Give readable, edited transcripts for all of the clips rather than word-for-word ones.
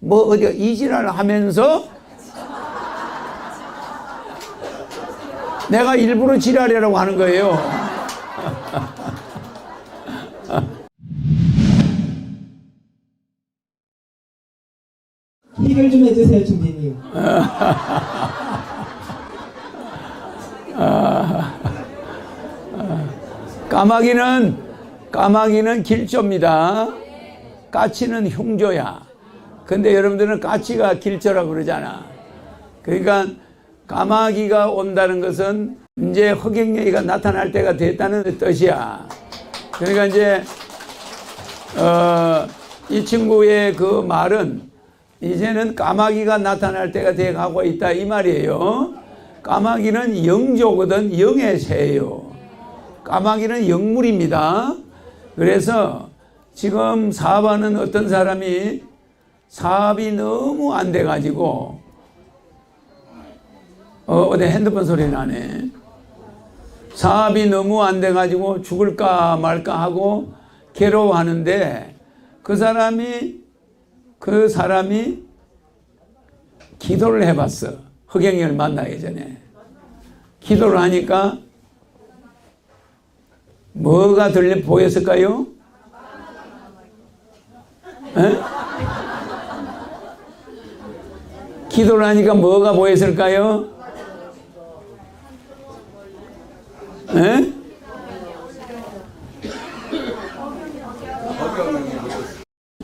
뭐 어디가 이지랄 하면서 내가 일부러 지랄이라고 하는 거예요. 해결 좀 해주세요, 중진님. 까마귀는 길조입니다. 까치는 흉조야. 근데 여러분들은 까치가 길조라고 그러잖아. 그러니까 까마귀가 온다는 것은 이제 흑행령이가 나타날 때가 됐다는 뜻이야. 그러니까 이제 이 친구의 그 말은 이제는 까마귀가 나타날 때가 돼 가고 있다 이 말이에요. 까마귀는 영조거든. 영의 새예요. 까마귀는 영물입니다. 그래서 지금 사업하는 어떤 사람이 사업이 너무 안 돼가지고 어디 핸드폰 소리 나네. 사업이 너무 안 돼가지고 죽을까 말까 하고 괴로워하는데 그 사람이 기도를 해봤어. 흑행령을 만나기 전에 기도를 하니까 뭐가 보였을까요? 에? 기도를 하니까 뭐가 보였을까요? 에?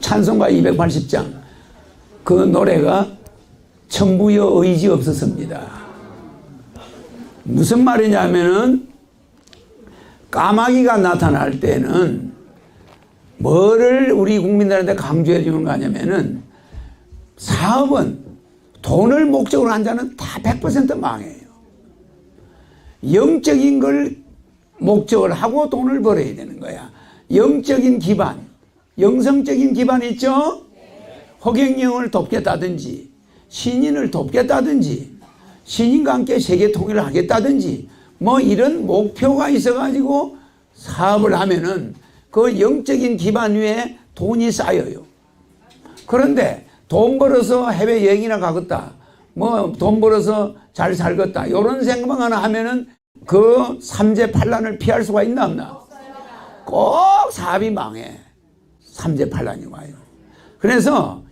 찬송가 280장 그 노래가 천부여 의지 없었습니다. 무슨 말이냐면은 까마귀가 나타날 때는 뭐를 우리 국민들한테 강조해 주는 거 하냐면은 사업은 돈을 목적으로 한 자는 다 100% 망해요. 영적인 걸 목적을 하고 돈을 벌어야 되는 거야. 영적인 기반, 영성적인 기반 있죠? 흑행령을 돕겠다든지 신인을 돕겠다든지 신인과 함께 세계 통일을 하겠다든지 뭐 이런 목표가 있어가지고 사업을 하면은 그 영적인 기반 위에 돈이 쌓여요. 그런데 돈 벌어서 해외 여행이나 가겠다, 뭐 돈 벌어서 잘 살겠다 이런 생각만 하나 하면은 그 삼재팔란을 피할 수가 있나 없나? 꼭 사업이 망해. 삼재팔란이 와요. 그래서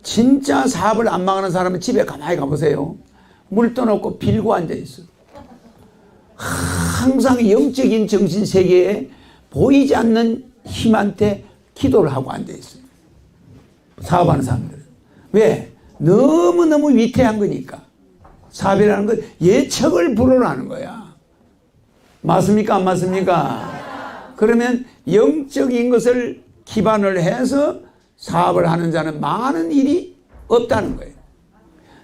진짜 사업을 안 망하는 사람은 집에 가만히 가보세요. 물돈 없고 빌고 앉아있어. 항상 영적인 정신세계에 보이지 않는 힘한테 기도를 하고 앉아있어요. 사업하는 사람들은. 왜? 너무너무 위태한 거니까. 사업이라는 건 예측을 불허하는 거야. 맞습니까? 안 맞습니까? 그러면 영적인 것을 기반을 해서 사업을 하는 자는 망하는 일이 없다는 거예요.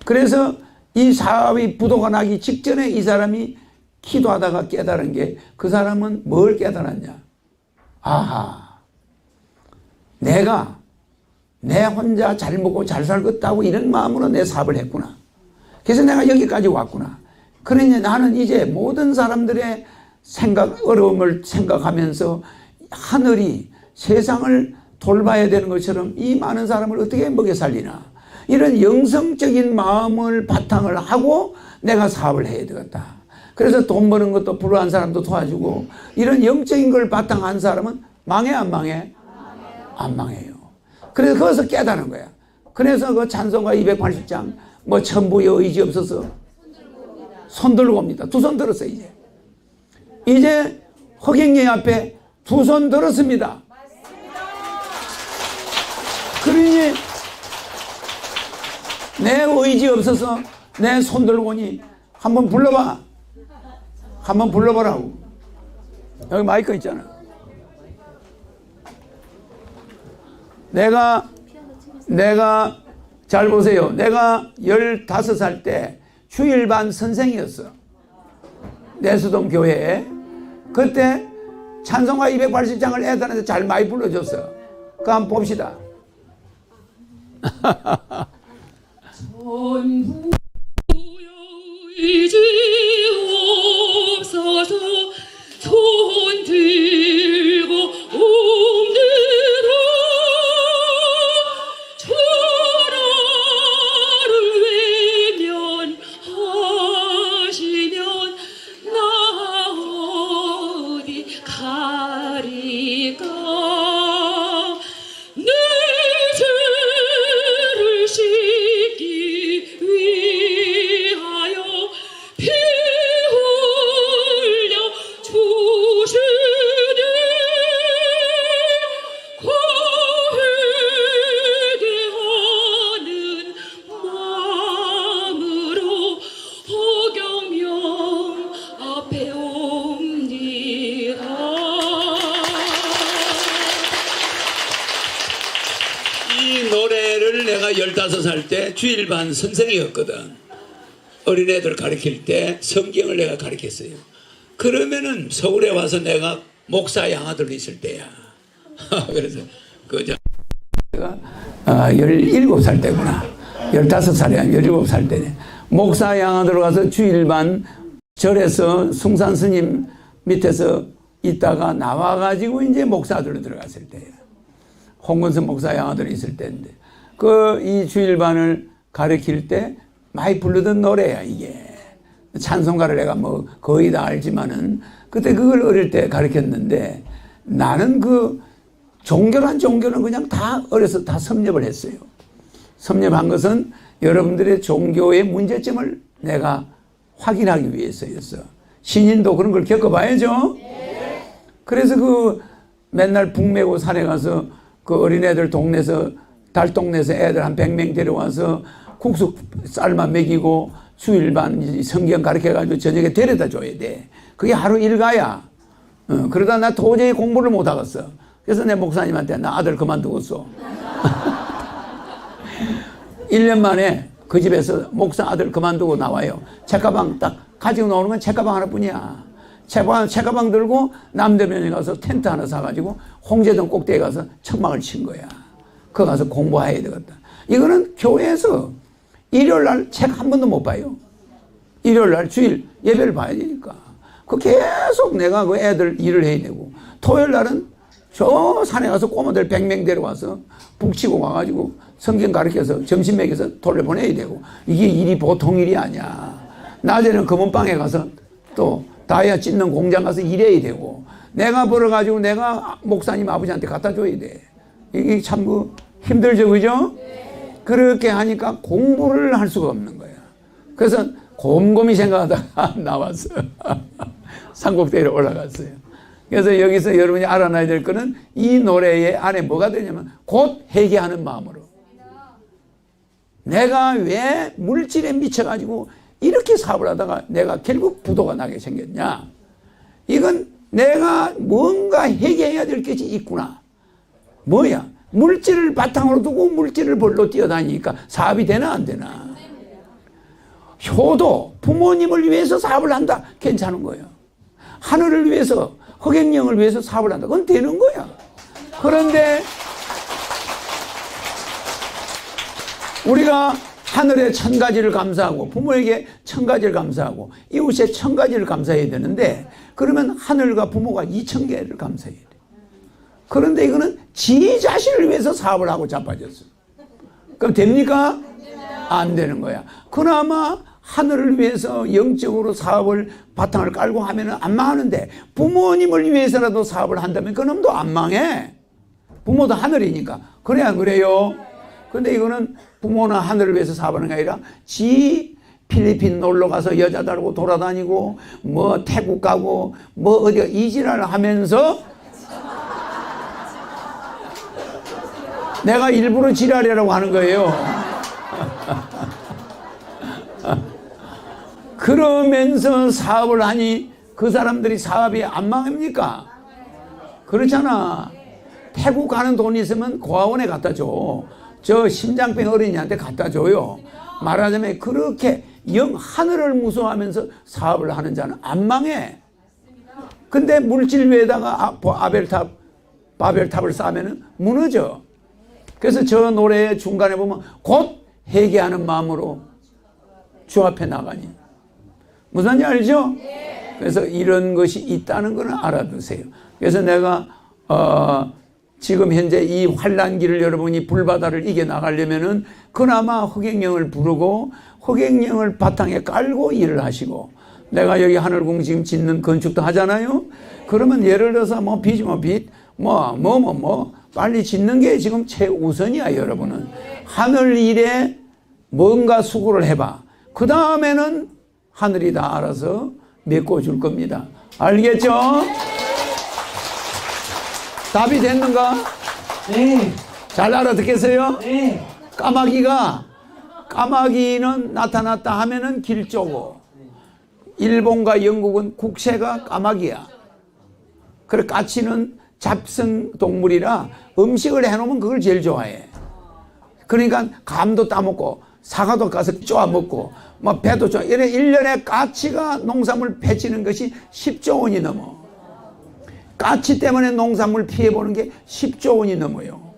그래서 이 사업이 부도가 나기 직전에 이 사람이 기도하다가 깨달은 게 그 사람은 뭘 깨달았냐? 아하, 내가 내 혼자 잘 먹고 잘 살겠다고 이런 마음으로 내 사업을 했구나. 그래서 내가 여기까지 왔구나. 그러니 나는 이제 모든 사람들의 어려움을 생각하면서 하늘이 세상을 돌봐야 되는 것처럼 이 많은 사람을 어떻게 먹여 살리나. 이런 영성적인 마음을 바탕을 하고 내가 사업을 해야 되겠다. 그래서 돈 버는 것도 불우한 사람도 도와주고 이런 영적인 걸 바탕한 사람은 망해 안 망해? 안 망해요. 그래서 거기서 깨달은 거야. 그래서 그 찬송가 280장 뭐 천부의 의지 없어서 손 들고 옵니다. 두 손 들었어요. 이제 흑행령 앞에 두 손 들었습니다. 그러니 내 의지 없어서 내 손 들고 오니 한번 불러봐. 한번 불러보라고. 여기 마이크 있잖아. 내가 잘 보세요. 내가 15살 때 주일반 선생이었어. 내수동 교회에. 그때 찬송가 280장을 애들한테 잘 많이 불러줬어. 그거 한번 봅시다. 천부여 의지 없어서 손 들고 옵니다. 주를 내가 15살 때 주일반 선생이었거든. 어린애들 가르칠 때 성경을 내가 가르쳤어요. 그러면은 서울에 와서 내가 목사 양아들 있을 때야. 그래서 그저 내가 17살 때구나. 15살이 아니라 17살 때네. 목사 양아들 가서 주일반 절에서 숭산 스님 밑에서 있다가 나와가지고 이제 목사들로 들어갔을 때야. 홍건선 목사 양아들이 있을 때인데 그 이 주일반을 가르칠 때 많이 부르던 노래야 이게. 찬송가를 내가 뭐 거의 다 알지만은 그때 그걸 어릴 때 가르쳤는데 나는 그 종교는 그냥 다 어려서 다 섭렵을 했어요. 섭렵한 것은 여러분들의 종교의 문제점을 내가 확인하기 위해서였어. 신인도 그런 걸 겪어봐야죠. 그래서 그 맨날 북 메고 산에 가서 그 어린애들 동네에서 달동네에서 애들 한 100명 데려와서 국수 쌀만 먹이고 주일반 성경 가르쳐가지고 저녁에 데려다 줘야 돼. 그게 하루 일가야. 그러다 나 도저히 공부를 못 하겠어. 그래서 내 목사님한테 나 아들 그만두었어. 1년 만에 그 집에서 목사 아들 그만두고 나와요. 책가방 딱 가지고 나오는 건 책가방 하나뿐이야. 책가방 들고 남대면에 가서 텐트 하나 사가지고 홍제동 꼭대기에 가서 천막을 친 거야. 거기 가서 공부해야 되겠다. 이거는 교회에서 일요일 날 책 한 번도 못 봐요. 일요일 날 주일 예배를 봐야 되니까. 그 계속 내가 그 애들 일을 해야 되고 토요일 날은 저 산에 가서 꼬마들 100명 데려와서 북치고 와가지고 성경 가르쳐서 점심 먹여서 돌려보내야 되고 이게 일이 보통 일이 아니야. 낮에는 검은방에 가서 또 다이아 찢는 공장 가서 일해야 되고 내가 벌어가지고 내가 목사님 아버지한테 갖다 줘야 돼. 이게 참 그 힘들죠, 그죠? 그렇게 하니까 공부를 할 수가 없는 거야. 그래서 곰곰이 생각하다가 나왔어. 산꼭대기로 올라갔어요. 그래서 여기서 여러분이 알아놔야 될 거는 이 노래의 안에 뭐가 되냐면 곧 회개하는 마음으로. 내가 왜 물질에 미쳐가지고 이렇게 사업을 하다가 내가 결국 부도가 나게 생겼냐. 이건 내가 뭔가 회개해야 될 것이 있구나. 뭐야? 물질을 바탕으로 두고 물질을 벌로 뛰어다니니까 사업이 되나 안 되나. 효도 부모님을 위해서 사업을 한다. 괜찮은 거예요. 하늘을 위해서 허경영을 위해서 사업을 한다. 그건 되는 거야. 그런데 우리가 하늘에 1000가지를 감사하고 부모에게 1000가지를 감사하고 이웃에 1000가지를 감사해야 되는데 그러면 하늘과 부모가 2000개를 감사해야 돼. 그런데 이거는 지 자신을 위해서 사업을 하고 자빠졌어. 그럼 됩니까? 안 되는 거야. 그나마 하늘을 위해서 영적으로 사업을 바탕을 깔고 하면은 안 망하는데 부모님을 위해서라도 사업을 한다면 그놈도 안 망해. 부모도 하늘이니까. 그래 안 그래요? 근데 이거는 부모나 하늘을 위해서 사업하는 게 아니라 지 필리핀 놀러 가서 여자들하고 돌아다니고 뭐 태국 가고 뭐 어디 이지랄 하면서 내가 일부러 지랄이라고 하는 거예요. 그러면서 사업을 하니 그 사람들이 사업이 안 망합니까? 그렇잖아. 태국 가는 돈 있으면 고아원에 갖다 줘. 저 심장병 어린이한테 갖다 줘요. 말하자면 그렇게 하늘을 무서워하면서 사업을 하는 자는 안 망해. 근데 물질 위에다가 바벨탑을 쌓으면 무너져. 그래서 저 노래의 중간에 보면 곧 회개하는 마음으로 주 앞에 나가니. 무슨 말인지 알죠? 그래서 이런 것이 있다는 것을 알아두세요. 그래서 내가 지금 현재 이 환난기를 여러분이 불바다를 이겨나가려면은 그나마 허경영을 부르고 허경영을 바탕에 깔고 일을 하시고 내가 여기 하늘궁 지금 짓는 건축도 하잖아요. 그러면 예를 들어서 뭐 빚이면 빚, 빨리 짓는 게 지금 최우선이야, 여러분은. 하늘 일에 뭔가 수고를 해봐. 그 다음에는 하늘이 다 알아서 메꿔줄 겁니다. 알겠죠? 답이 됐는가? 네. 잘 알아듣겠어요? 네. 까마귀는 나타났다 하면은 길조고, 일본과 영국은 국세가 까마귀야. 그래, 까치는 잡성 동물이라 음식을 해놓으면 그걸 제일 좋아해. 그러니까 감도 따먹고 사과도 가서 쪼아 먹고 뭐 배도 쪼아 이래 1년에 까치가 농산물 패치는 것이 10조 원이 넘어. 까치 때문에 농산물 피해보는 게 10조 원이 넘어요.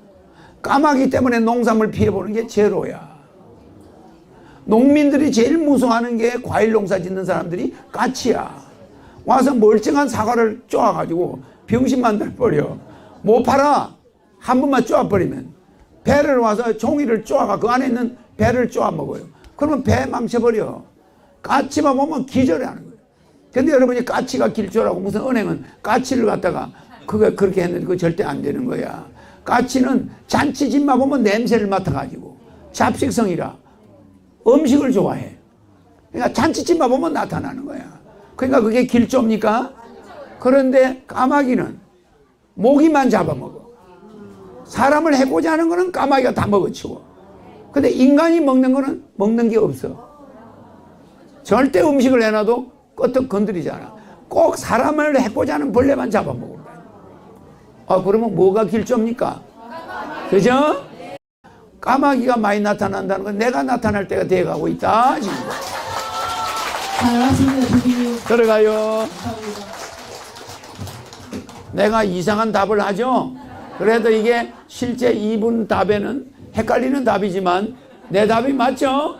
까마귀 때문에 농산물 피해보는 게 제로야. 농민들이 제일 무서워하는 게 과일 농사 짓는 사람들이 까치야. 와서 멀쩡한 사과를 쪼아가지고 병신 만들어버려. 못 팔아. 한 번만 쪼아버리면. 배를 와서 종이를 쪼아가 그 안에 있는 배를 쪼아 먹어요. 그러면 배 망쳐버려. 까치만 보면 기절해 하는 거예요. 근데 여러분이 까치가 길조라고 무슨 은행은 까치를 갖다가 그거 그렇게 했는데 그거 절대 안 되는 거야. 까치는 잔치집만 보면 냄새를 맡아가지고 잡식성이라 음식을 좋아해. 그러니까 잔치집만 보면 나타나는 거야. 그러니까 그게 길조입니까? 그런데 까마귀는 모기만 잡아먹어. 사람을 해코자 하는 거는 까마귀가 다 먹어치워. 근데 인간이 먹는 거는 먹는 게 없어. 절대 음식을 해놔도 끄떡 건드리지 않아. 꼭 사람을 해코자 하는 벌레만 잡아먹어. 그러면 뭐가 길조입니까? 그죠? 까마귀가 많이 나타난다는 건 내가 나타날 때가 돼가고 있다 지금. 잘하십니다, 주기님. 들어가요. 내가 이상한 답을 하죠. 그래도 이게 실제 이분 답에는 헷갈리는 답이지만 내 답이 맞죠?